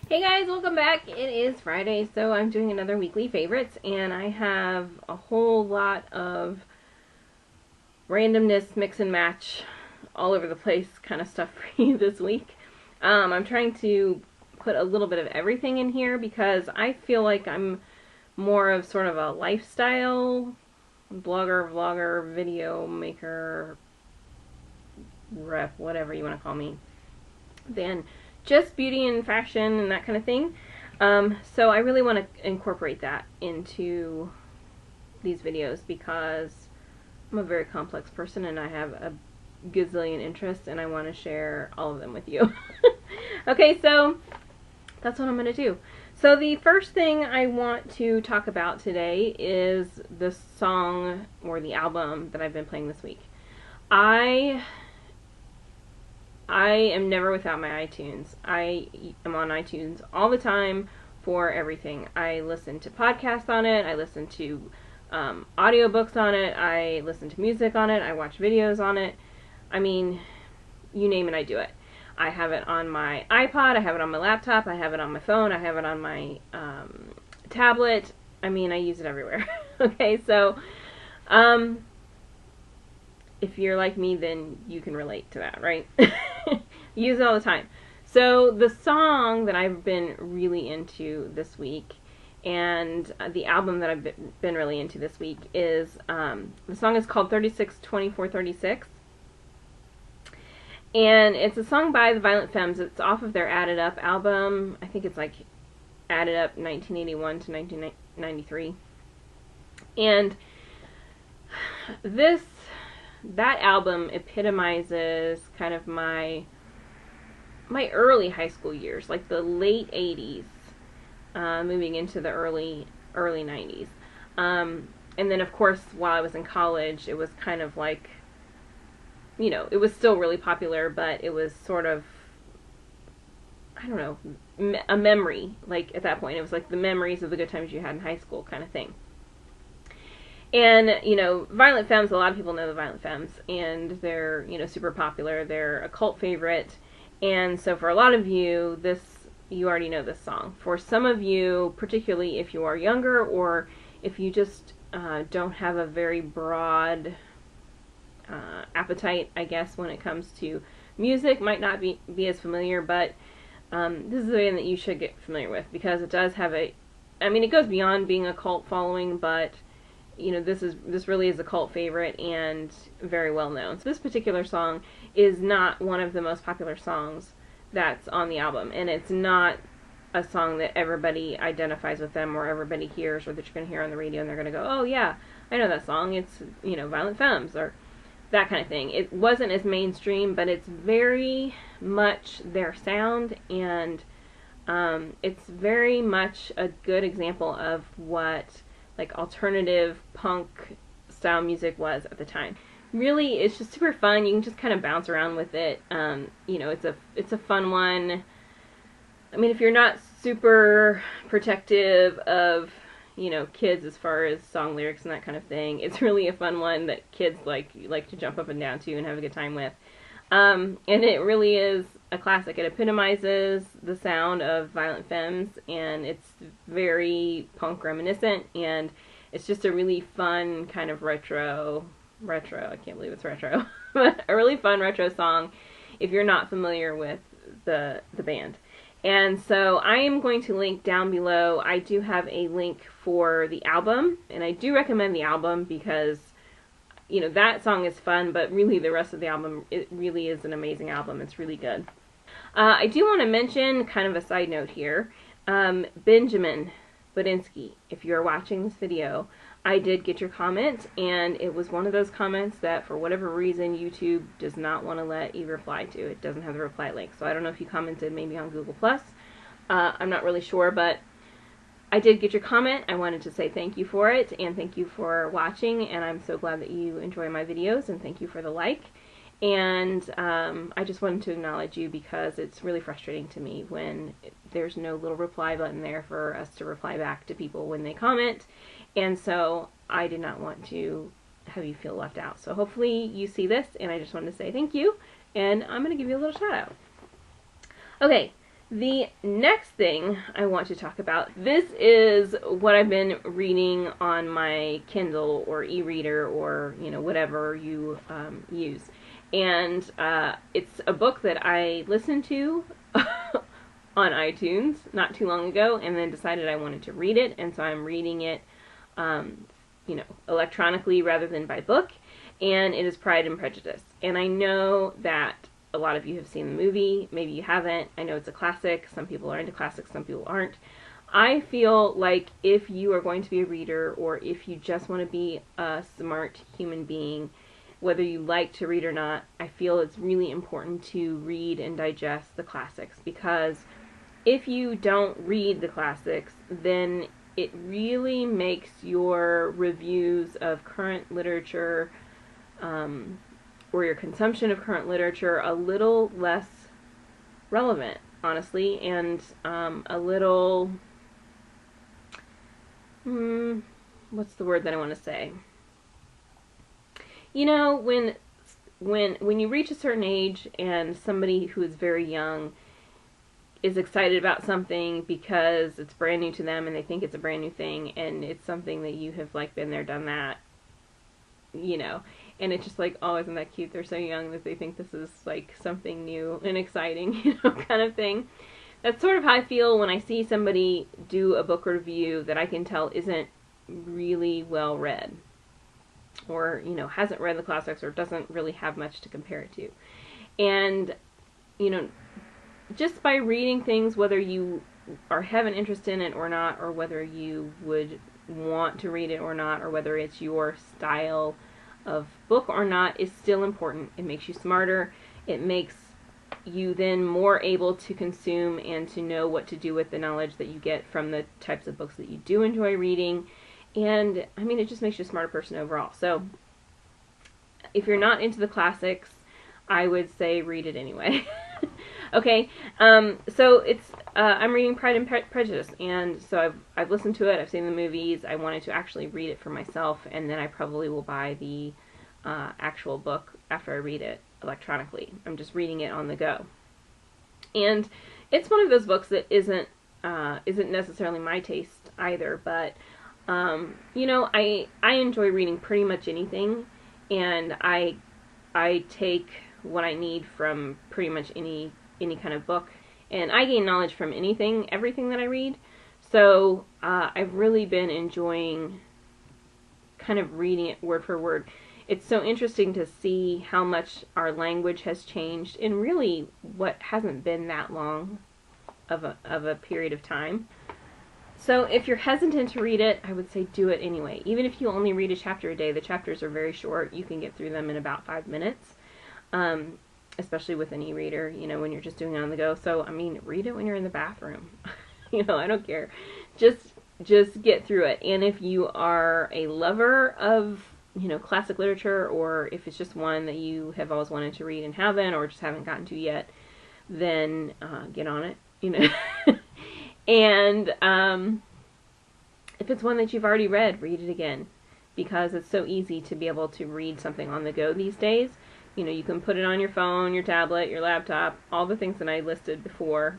Hey guys, welcome back. It is Friday, so I'm doing another weekly favorites, and I have a whole lot of randomness, mix and match, all over the place kind of stuff for you this week. I'm trying to put a little bit of everything in here because I feel like I'm more of sort of a lifestyle blogger, vlogger, video maker, rep, whatever you want to call me, than just beauty and fashion and that kind of thing. So I really want to incorporate that into these videos because I'm a very complex person and I have a gazillion interests and I want to share all of them with you. Okay, so that's what I'm going to do. So the first thing I want to talk about today is the song or the album that I've been playing this week. I am never without my iTunes. I am on iTunes all the time for everything. I listen to podcasts on it. I listen to audiobooks on it. I listen to music on it. I watch videos on it. I mean, you name it, I do it. I have it on my iPod. I have it on my laptop. I have it on my phone. I have it on my tablet. I mean, I use it everywhere. Okay, so if you're like me, then you can relate to that, right? Use it all the time. So the song that I've been really into this week, and the album that I've been really into this week is, the song is called 362436. And it's a song by the Violent Femmes. It's off of their Added Up album. I think it's like Added Up 1981 to 1993. And that album epitomizes kind of my early high school years, like the late 80s, moving into the early 90s. And then, of course, while I was in college, it was kind of like, you know, it was still really popular, but it was sort of, I don't know, a memory. Like, at that point, it was like the memories of the good times you had in high school kind of thing. And, you know, Violent Femmes, a lot of people know the Violent Femmes, and they're, you know, super popular. They're a cult favorite. And so for a lot of you, you already know this song. For some of you, particularly if you are younger or if you just don't have a very broad appetite, I guess, when it comes to music, might not be as familiar, but this is the one that you should get familiar with because it does have I mean, it goes beyond being a cult following, but you know, this really is a cult favorite and very well known. So this particular song is not one of the most popular songs that's on the album, and it's not a song that everybody identifies with them or everybody hears or that you're going to hear on the radio and they're going to go, oh yeah, I know that song, it's, you know, Violent Femmes or that kind of thing. It wasn't as mainstream, but it's very much their sound, and it's very much a good example of what like alternative punk style music was at the time. Really, it's just super fun. You can just kind of bounce around with it. You know, it's a fun one. I mean, if you're not super protective of, you know, kids as far as song lyrics and that kind of thing, it's really a fun one that kids like to jump up and down to and have a good time with. And it really is a classic. It epitomizes the sound of Violent Femmes, and it's very punk reminiscent, and it's just a really fun kind of retro, I can't believe it's retro, but a really fun retro song if you're not familiar with the band. And so I am going to link down below. I do have a link for the album, and I do recommend the album because, you know, that song is fun, but really the rest of the album, it really is an amazing album. It's really good. I do want to mention, kind of a side note here, Benjamin Budinsky, if you're watching this video, I did get your comment, and it was one of those comments that for whatever reason YouTube does not want to let you reply to. It doesn't have the reply link. So I don't know if you commented maybe on Google+. I'm not really sure, but I did get your comment. I wanted to say thank you for it, and thank you for watching, and I'm so glad that you enjoy my videos, and thank you for the like. And I just wanted to acknowledge you because it's really frustrating to me when there's no little reply button there for us to reply back to people when they comment, and so I did not want to have you feel left out. So hopefully you see this, and I just wanted to say thank you, and I'm going to give you a little shout out. Okay, The next thing I want to talk about, this is what I've been reading on my Kindle or e-reader or, whatever you use. And it's a book that I listened to on iTunes not too long ago and then decided I wanted to read it. And so I'm reading it, electronically rather than by book. And it is Pride and Prejudice. And I know that a lot of you have seen the movie. Maybe you haven't. I know it's a classic. Some people are into classics, some people aren't. I feel like if you are going to be a reader or if you just want to be a smart human being, whether you like to read or not, I feel it's really important to read and digest the classics, because if you don't read the classics, then it really makes your reviews of current literature or your consumption of current literature a little less relevant, honestly, and a little, what's the word that I want to say? When you reach a certain age and somebody who is very young is excited about something because it's brand new to them and they think it's a brand new thing, and it's something that you have been there, done that, and it's just oh, isn't that cute? They're so young that they think this is something new and exciting, kind of thing. That's sort of how I feel when I see somebody do a book review that I can tell isn't really well read, or hasn't read the classics, or doesn't really have much to compare it to. And just by reading things, whether you have an interest in it or not, or whether you would want to read it or not, or whether it's your style of book or not, is still important. It makes you smarter. It makes you then more able to consume and to know what to do with the knowledge that you get from the types of books that you do enjoy reading. And it just makes you a smarter person overall. So if you're not into the classics, I would say read it anyway. Okay, so it's I'm reading Pride and Prejudice, and so I've listened to it, I've seen the movies, I wanted to actually read it for myself, and then I probably will buy the actual book after I read it electronically. I'm just reading it on the go. And it's one of those books that isn't necessarily my taste either, but I enjoy reading pretty much anything, and I take what I need from pretty much any kind of book, and I gain knowledge from everything that I read. So I've really been enjoying kind of reading it word for word. It's so interesting to see how much our language has changed in really what hasn't been that long of a period of time. So if you're hesitant to read it, I would say do it anyway. Even if you only read a chapter a day, the chapters are very short. You can get through them in about 5 minutes. Especially with an e-reader, when you're just doing it on the go. So, read it when you're in the bathroom. I don't care. Just get through it. And if you are a lover of, classic literature, or if it's just one that you have always wanted to read and haven't, or just haven't gotten to yet, then get on it, And if it's one that you've already read, read it again. Because it's so easy to be able to read something on the go these days. You can put it on your phone, your tablet, your laptop, all the things that I listed before.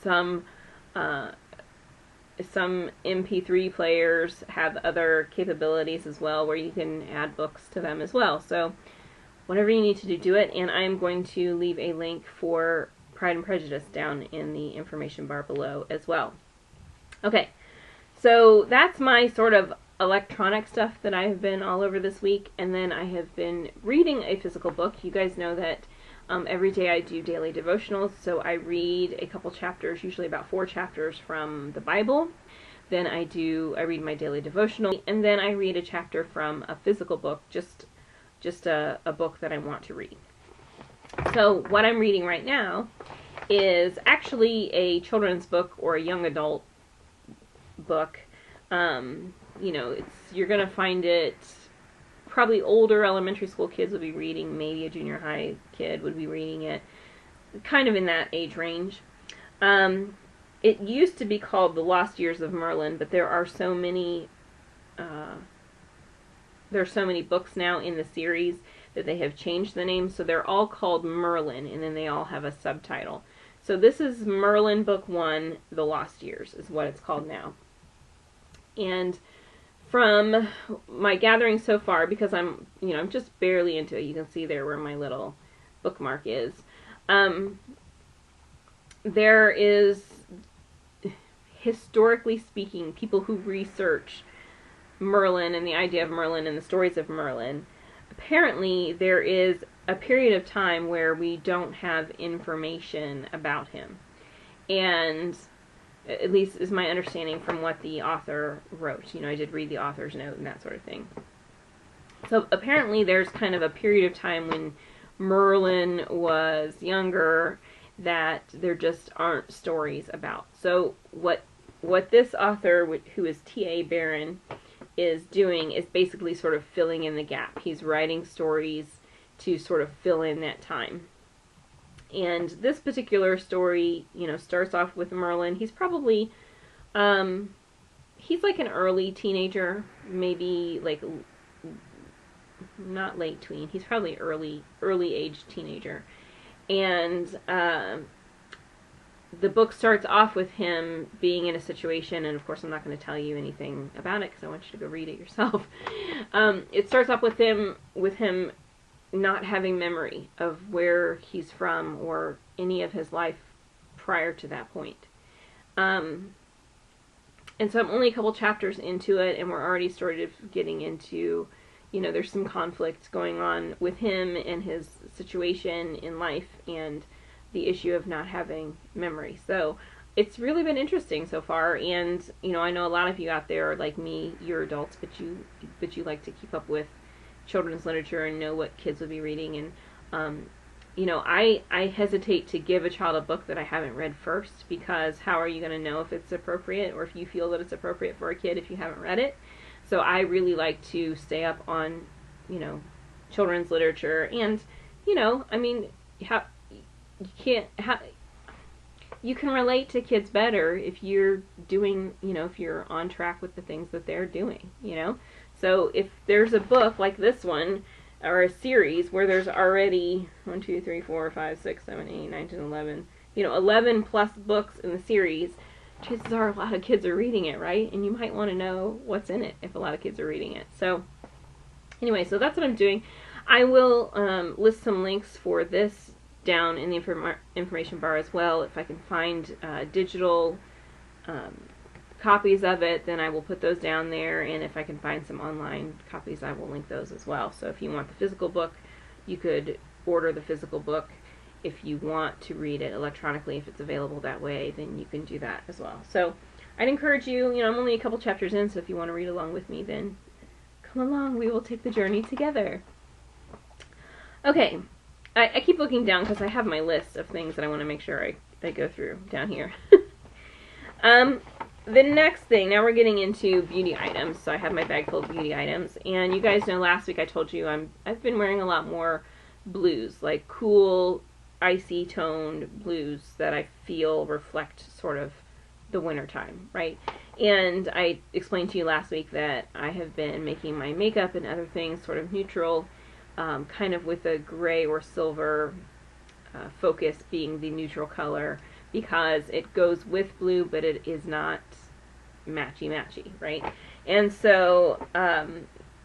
Some MP3 players have other capabilities as well where you can add books to them as well. So whatever you need to do it. And I'm going to leave a link for Pride and Prejudice down in the information bar below as well. Okay, so that's my sort of electronic stuff that I have been all over this week, and then I have been reading a physical book. You guys know that every day I do daily devotionals, so I read a couple chapters, usually about 4 chapters from the Bible. Then I read my daily devotional, and then I read a chapter from a physical book, just a book that I want to read. So what I'm reading right now is actually a children's book or a young adult book. You're going to find it, probably older elementary school kids would be reading, maybe a junior high kid would be reading it, kind of in that age range. It used to be called The Lost Years of Merlin, but there are so many books now in the series that they have changed the name, so they're all called Merlin, and then they all have a subtitle. So this is Merlin Book 1, The Lost Years is what it's called now. And from my gathering so far, because I'm just barely into it, you can see there where my little bookmark is. There is, historically speaking, people who research Merlin and the idea of Merlin and the stories of Merlin. Apparently, there is a period of time where we don't have information about him. And at least is my understanding from what the author wrote. I did read the author's note and that sort of thing. So apparently there's kind of a period of time when Merlin was younger that there just aren't stories about. So what this author, who is T.A. Barron, is doing is basically sort of filling in the gap. He's writing stories to sort of fill in that time. And this particular story, starts off with Merlin. He's probably, he's like an early teenager, maybe like, not late tween. He's probably early age teenager. And the book starts off with him being in a situation, and of course I'm not going to tell you anything about it because I want you to go read it yourself. It starts off with him not having memory of where he's from or any of his life prior to that point. And so I'm only a couple chapters into it, and we're already sort of getting into, there's some conflict going on with him and his situation in life and the issue of not having memory. So it's really been interesting so far, and I know a lot of you out there are like me, you're adults, but you like to keep up with children's literature and know what kids will be reading. And I hesitate to give a child a book that I haven't read first, because how are you going to know if it's appropriate or if you feel that it's appropriate for a kid if you haven't read it? So I really like to stay up on children's literature. And you can relate to kids better if you're doing, if you're on track with the things that they're doing, So if there's a book like this one, or a series where there's already 1, 2, 3, 4, 5, 6, 7, 8, 9, 10, 11, 11 plus books in the series, chances are a lot of kids are reading it, right? And you might want to know what's in it if a lot of kids are reading it. So anyway, so that's what I'm doing. I will list some links for this down in the information bar as well. If I can find digital copies of it, then I will put those down there, and if I can find some online copies, I will link those as well. So if you want the physical book, you could order the physical book. If you want to read it electronically, if it's available that way, then you can do that as well. So I'd encourage you, I'm only a couple chapters in, so if you want to read along with me, then come along, we will take the journey together. Okay, I keep looking down because I have my list of things that I want to make sure I go through down here. The next thing, now we're getting into beauty items. So I have my bag full of beauty items, and you guys know last week I told you I've been wearing a lot more blues, like cool, icy toned blues that I feel reflect sort of the winter time, right? And I explained to you last week that I have been making my makeup and other things sort of neutral, kind of with a gray or silver focus being the neutral color, because it goes with blue, but it is not matchy-matchy, right? And so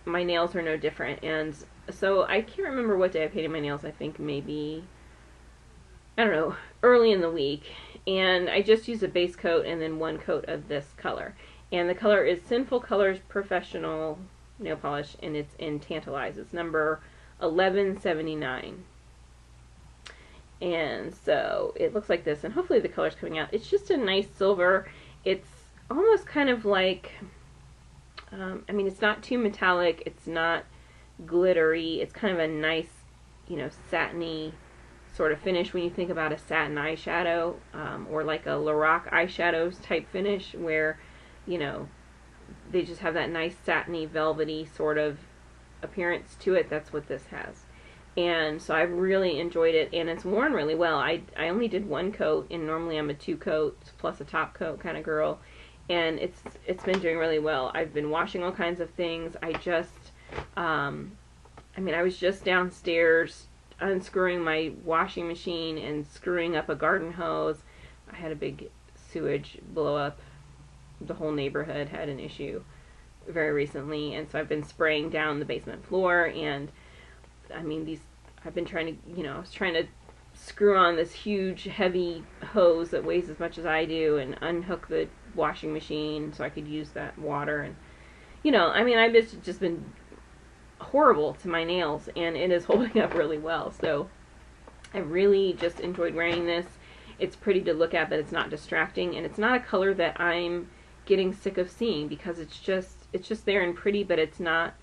my nails are no different. And so I can't remember what day I painted my nails. I think maybe, I don't know, early in the week. And I just used a base coat and then one coat of this color. And the color is Sinful Colors Professional Nail Polish, and it's in Tantalize. It's number 1179. And so it looks like this, and hopefully the color's coming out. It's just a nice silver. It's almost kind of like, it's not too metallic, it's not glittery, it's kind of a nice, satiny sort of finish when you think about a satin eyeshadow, or like a Lorac eyeshadows type finish where, they just have that nice satiny, velvety sort of appearance to it. That's what this has. And so I've really enjoyed it, and it's worn really well. I only did one coat, and normally I'm a 2 coats plus a top coat kind of girl, and it's been doing really well. I've been washing all kinds of things. I just, I was just downstairs unscrewing my washing machine and screwing up a garden hose. I had a big sewage blow up. The whole neighborhood had an issue very recently, and so I've been spraying down the basement floor, and I mean, I've been trying to, I was trying to screw on this huge, heavy hose that weighs as much as I do and unhook the washing machine so I could use that water. And, I mean, I've just been horrible to my nails, and it is holding up really well. So I really just enjoyed wearing this. It's pretty to look at, but it's not distracting, and it's not a color that I'm getting sick of seeing, because it's just there and pretty, but it's not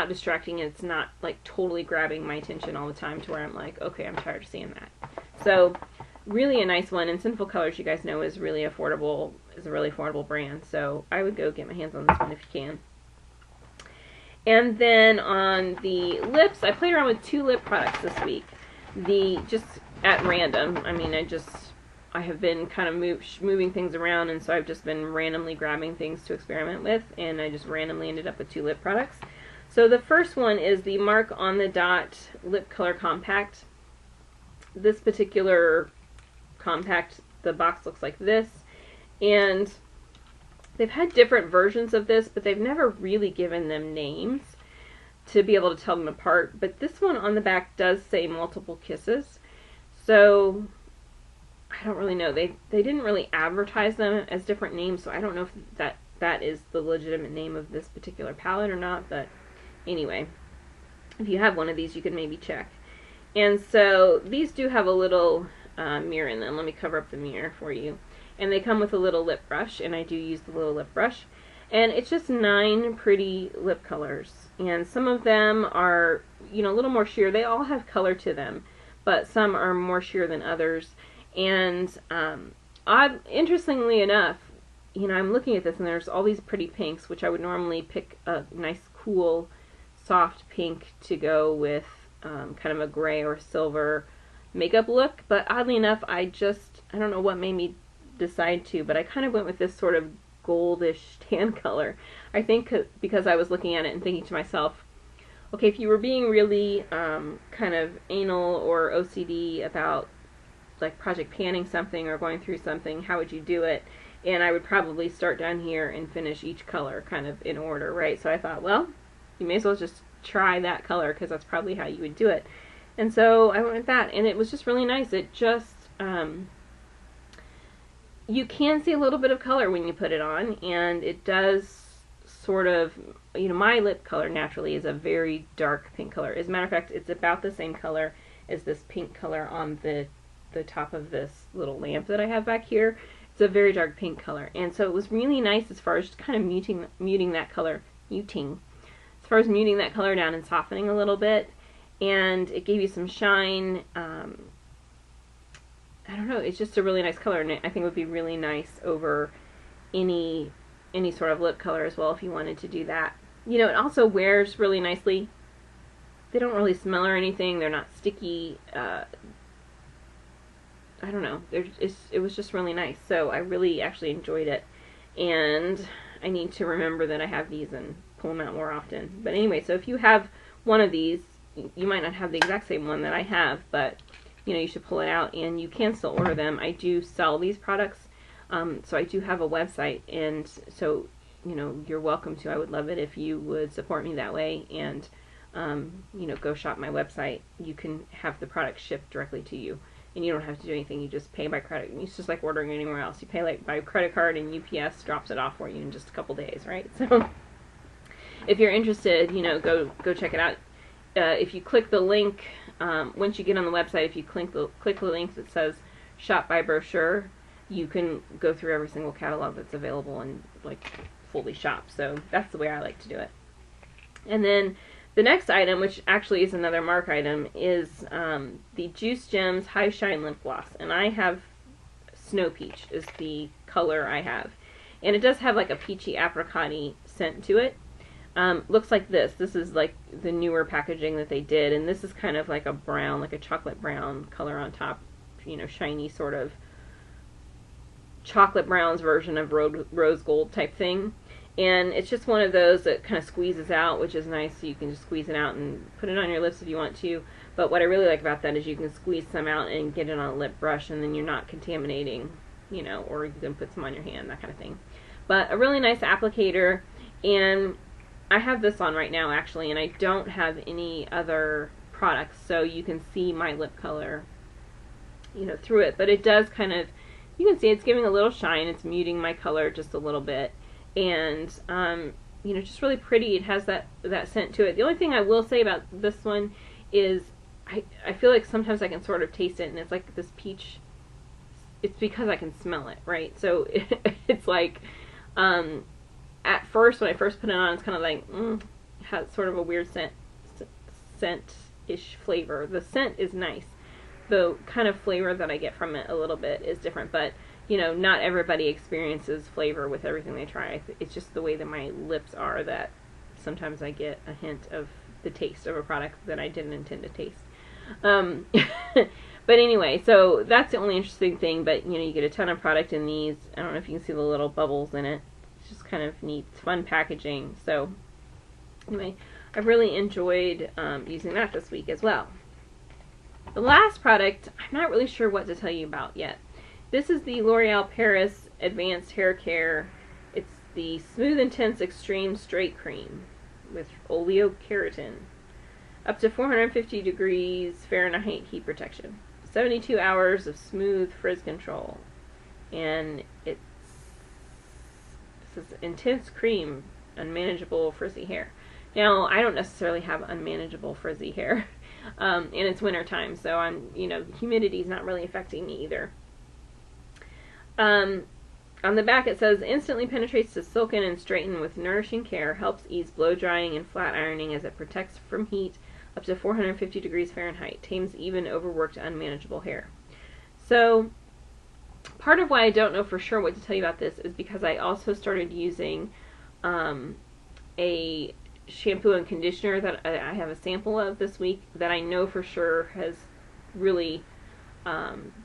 distracting, and it's not like totally grabbing my attention all the time to where I'm like, okay, I'm tired of seeing that. So really a nice one. And Sinful Colors, you guys know, is really affordable, is a really affordable brand. So I would go get my hands on this one if you can. And then on the lips, I played around with 2 lip products this week. Just at random. I mean, I have been kind of moving things around, and so I've just been randomly grabbing things to experiment with, and I just randomly ended up with 2 lip products. So the first one is the Mark on the Dot Lip Color Compact. This particular compact, the box looks like this, and they've had different versions of this, but they've never really given them names to be able to tell them apart. But this one on the back does say Multiple Kisses, so I don't really know. They didn't really advertise them as different names, so I don't know if that is the legitimate name of this particular palette or not, but anyway, if you have one of these, you can maybe check. And so these do have a little mirror in them. Let me cover up the mirror for you. And they come with a little lip brush, and I do use the little lip brush. And it's just 9 pretty lip colors. And some of them are, a little more sheer. They all have color to them, but some are more sheer than others. And interestingly enough, I'm looking at this, and there's all these pretty pinks, which I would normally pick a nice, cool, soft pink to go with kind of a gray or silver makeup look. But oddly enough, I don't know what made me decide to, but I kind of went with this sort of goldish tan color. I think because I was looking at it and thinking to myself, okay, if you were being really kind of anal or OCD about like project panning something or going through something, how would you do it? And I would probably start down here and finish each color kind of in order, right? So I thought, well, you may as well just try that color, because that's probably how you would do it. And so I went with that, and it was just really nice. It just, you can see a little bit of color when you put it on, and it does sort of, my lip color naturally is a very dark pink color. As a matter of fact, it's about the same color as this pink color on the top of this little lamp that I have back here. It's a very dark pink color, and so it was really nice as far as just kind of muting that color, as far as muting that color down and softening a little bit, and it gave you some shine. I don't know, it's just a really nice color, and I think it would be really nice over any sort of lip color as well if you wanted to do that. It also wears really nicely. They don't really smell or anything. They're not sticky. I don't know. It was just really nice. So I really actually enjoyed it. And I need to remember that I have these and pull them out more often. But anyway, so if you have one of these, you might not have the exact same one that I have, but you should pull it out, and you can still order them. I do sell these products, so I do have a website, and so you're welcome to. I would love it if you would support me that way, and go shop my website. You can have the product shipped directly to you, and you don't have to do anything. You just pay by credit. It's just like ordering anywhere else. You pay like by credit card, and UPS drops it off for you in just a couple days, right? So if you're interested, go check it out. If you click the link, once you get on the website, if you click the link that says Shop by Brochure, you can go through every single catalog that's available and like fully shop. So that's the way I like to do it. And then the next item, which actually is another Mark item, is the Juice Jems High Shine Lip Gloss. And I have Snow Peach is the color I have. And it does have like a peachy apricot-y scent to it. Looks like this. This is like the newer packaging that they did, and this is kind of like a brown, like a chocolate brown color on top, shiny sort of chocolate brown's version of rose gold type thing. And it's just one of those that kind of squeezes out, which is nice, so you can just squeeze it out and put it on your lips if you want to. But what I really like about that is you can squeeze some out and get it on a lip brush, and then you're not contaminating, you know, or you can put some on your hand, that kind of thing. But a really nice applicator, and I have this on right now actually, and I don't have any other products, so you can see my lip color, you know, through it. But it does kind of, you can see it's giving a little shine, it's muting my color just a little bit, and you know, just really pretty. It has that scent to it. The only thing I will say about this one is I feel like sometimes I can sort of taste it, and it's like this peach. It's because I can smell it, right? So it's like, at first, when I first put it on, it's kind of like, it has sort of a weird scent-ish flavor. The scent is nice. The kind of flavor that I get from it a little bit is different, but, you know, not everybody experiences flavor with everything they try. It's just the way that my lips are that sometimes I get a hint of the taste of a product that I didn't intend to taste. But anyway, so that's the only interesting thing, but, you know, you get a ton of product in these. I don't know if you can see the little bubbles in it. It's just kind of neat. It's fun packaging. So, anyway, I've really enjoyed using that this week as well. The last product, I'm not really sure what to tell you about yet. This is the L'Oreal Paris Advanced Hair Care. It's the Smooth Intense Extreme Straight Cream with oleokeratin. Up to 450 degrees Fahrenheit heat protection. 72 hours of smooth frizz control. And this is intense cream, unmanageable frizzy hair. Now, I don't necessarily have unmanageable frizzy hair. And it's winter time, so you know, humidity's not really affecting me either. On the back it says, instantly penetrates to silken and straighten with nourishing care, helps ease blow drying and flat ironing as it protects from heat up to 450 degrees Fahrenheit, tames even overworked unmanageable hair. So, part of why I don't know for sure what to tell you about this is because I also started using a shampoo and conditioner that I have a sample of this week that I know for sure has really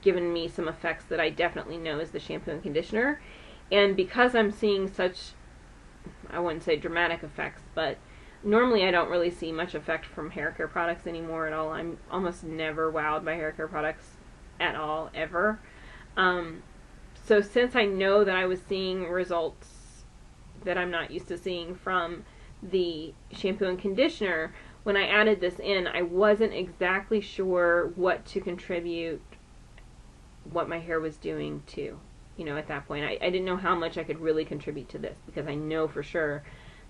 given me some effects that I definitely know is the shampoo and conditioner. And because I'm seeing such, I wouldn't say dramatic effects, but normally I don't really see much effect from hair care products anymore at all. I'm almost never wowed by hair care products at all, ever. So since I know that I was seeing results that I'm not used to seeing from the shampoo and conditioner, when I added this in, I wasn't exactly sure what to contribute, what my hair was doing to, you know, at that point. I didn't know how much I could really contribute to this, because I know for sure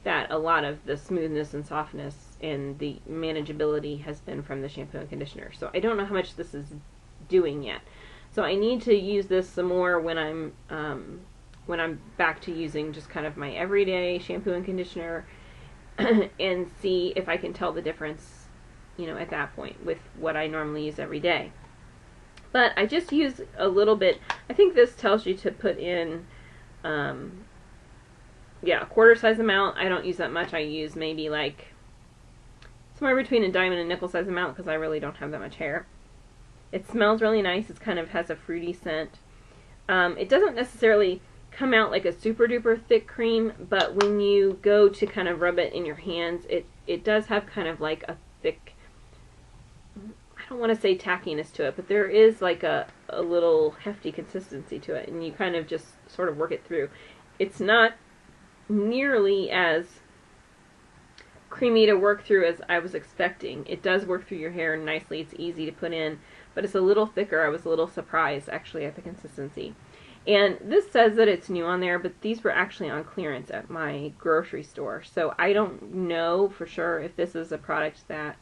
that a lot of the smoothness and softness and the manageability has been from the shampoo and conditioner. So I don't know how much this is doing yet. So I need to use this some more when I'm back to using just kind of my everyday shampoo and conditioner and see if I can tell the difference, you know, at that point with what I normally use every day. But I just use a little bit. I think this tells you to put in, yeah, a quarter size amount. I don't use that much. I use maybe like somewhere between a diamond and nickel size amount because I really don't have that much hair. It smells really nice. It kind of has a fruity scent. It doesn't necessarily come out like a super duper thick cream, but when you go to kind of rub it in your hands, it does have kind of like a thick, I don't want to say tackiness to it, but there is like a little hefty consistency to it, and you kind of just sort of work it through. It's not nearly as creamy to work through as I was expecting. It does work through your hair nicely. It's easy to put in, but it's a little thicker. I was a little surprised actually at the consistency. And this says that it's new on there, but these were actually on clearance at my grocery store. So I don't know for sure if this is a product that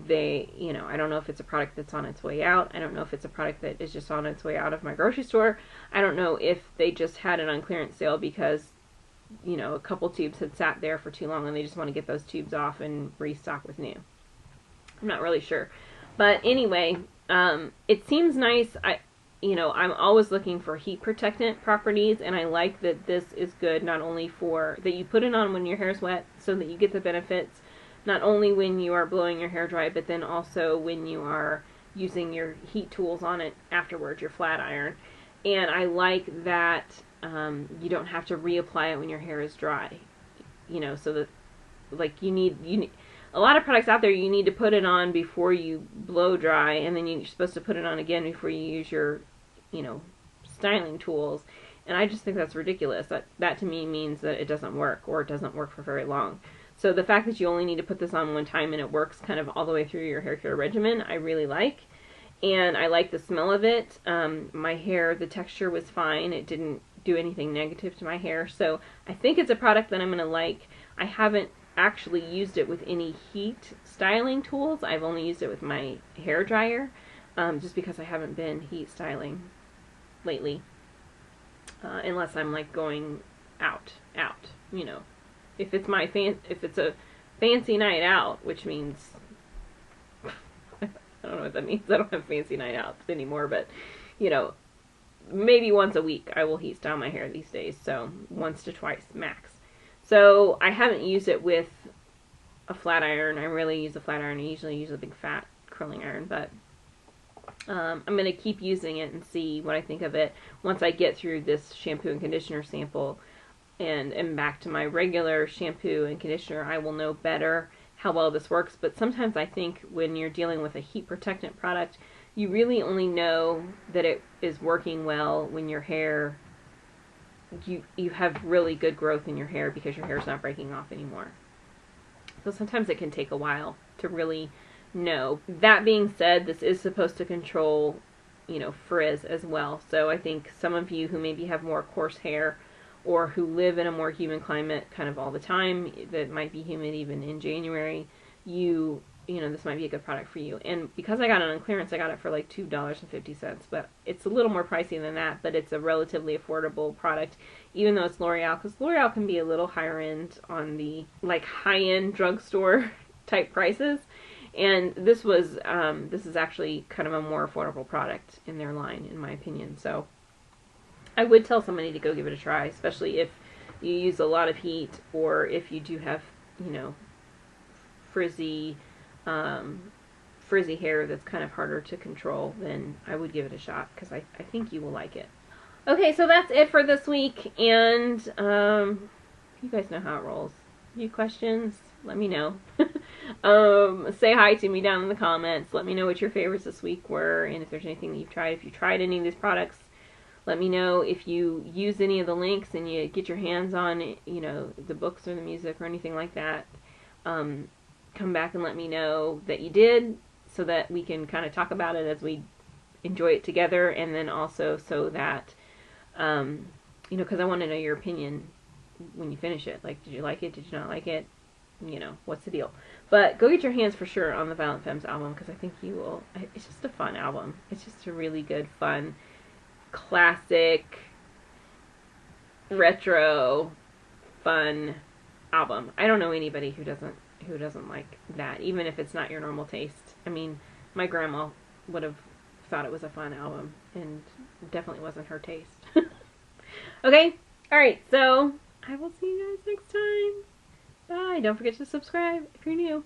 they, you know, I don't know if it's a product that's on its way out. I don't know if it's a product that is just on its way out of my grocery store. I don't know if they just had it on clearance sale because, you know, a couple tubes had sat there for too long and they just want to get those tubes off and restock with new. I'm not really sure. But anyway, it seems nice. You know, I'm always looking for heat protectant properties, and I like that this is good not only for, that you put it on when your hair's wet so that you get the benefits, not only when you are blowing your hair dry, but then also when you are using your heat tools on it afterwards, your flat iron. And I like that you don't have to reapply it when your hair is dry. You know, so that, like, you need a lot of products out there, you need to put it on before you blow dry, and then you're supposed to put it on again before you use your, you know, styling tools. And I just think that's ridiculous. That to me means that it doesn't work, or it doesn't work for very long. So the fact that you only need to put this on one time and it works kind of all the way through your hair care regimen, I really like. And I like the smell of it. My hair, the texture was fine. It didn't do anything negative to my hair. So I think it's a product that I'm going to like. I haven't actually used it with any heat styling tools. I've only used it with my hair dryer, just because I haven't been heat styling lately. Unless I'm like going out, you know. If it's a fancy night out, which means I don't know what that means. I don't have fancy night outs anymore, but you know, maybe once a week I will heat style my hair these days. So once to twice max. So I haven't used it with a flat iron. I really use a flat iron. I usually use a big fat curling iron, but I'm going to keep using it and see what I think of it once I get through this shampoo and conditioner sample and am back to my regular shampoo and conditioner. I will know better how well this works, but sometimes I think when you're dealing with a heat protectant product, you really only know that it is working well when your hair, you have really good growth in your hair because your hair is not breaking off anymore. So sometimes it can take a while to really know. That being said, this is supposed to control, you know, frizz as well. So I think some of you who maybe have more coarse hair or who live in a more humid climate kind of all the time, that might be humid even in January, you know, this might be a good product for you. And because I got it on clearance, I got it for like $2.50, but it's a little more pricey than that, but it's a relatively affordable product, even though it's L'Oreal, because L'Oreal can be a little higher end on the like high-end drugstore type prices. And this is actually kind of a more affordable product in their line, in my opinion. So I would tell somebody to go give it a try, especially if you use a lot of heat, or if you do have, you know, frizzy hair that's kind of harder to control. Then I would give it a shot, because I think you will like it. Okay, so that's it for this week, and you guys know how it rolls. Any questions? Let me know. Say hi to me down in the comments. Let me know what your favorites this week were, and if there's anything that you've tried. If you tried any of these products, let me know. If you use any of the links and you get your hands on, you know, the books or the music or anything like that, come back and let me know that you did, so that we can kind of talk about it as we enjoy it together, and then also so that, you know, because I want to know your opinion when you finish it. Like, did you like it? Did you not like it? You know, what's the deal? But go get your hands for sure on the Violent Femmes album, because I think you will. It's just a fun album. It's just a really good, fun, classic, retro, fun album. I don't know anybody who doesn't like that, even if it's not your normal taste. I mean, my grandma would have thought it was a fun album, and definitely wasn't her taste. Okay, alright, so I will see you guys next time. Bye. Don't forget to subscribe if you're new.